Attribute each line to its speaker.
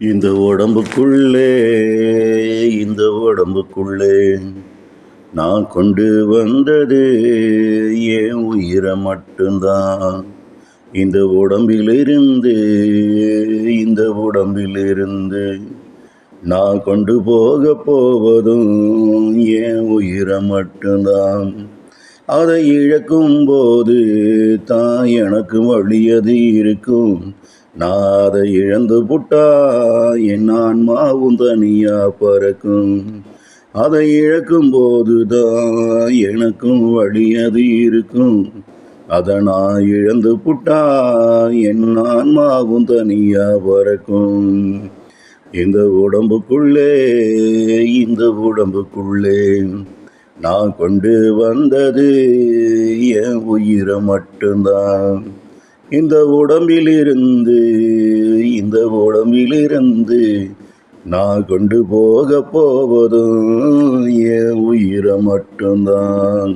Speaker 1: இந்த உடம்புக்குள்ளே இந்த உடம்புக்குள்ளே நான் கொண்டு வந்தது என் உயிரை மட்டும்தான். இந்த உடம்பிலிருந்து இந்த உடம்பிலிருந்து நான் கொண்டு போக போவதும் என் உயிரை மட்டும்தான். அதை இழக்கும் போது தான் எனக்கு வழியது இருக்கும். நான் அதை இழந்து புட்டா என் ஆன்மாவும் தனியா பறக்கும். அதை இழக்கும் போது தான் எனக்கும் வழியது இருக்கும். அதை நான் இழந்து புட்டா என் ஆன்மாவும் தனியா பறக்கும். இந்த உடம்புக்குள்ளே இந்த உடம்புக்குள்ளே நான் கொண்டு வந்தது என் உயிரை மட்டும்தான். இந்த உடம்பிலிருந்து இந்த உடம்பிலிருந்து நான் கொண்டு போக போவதும் என் உயிரை மட்டும்தான்.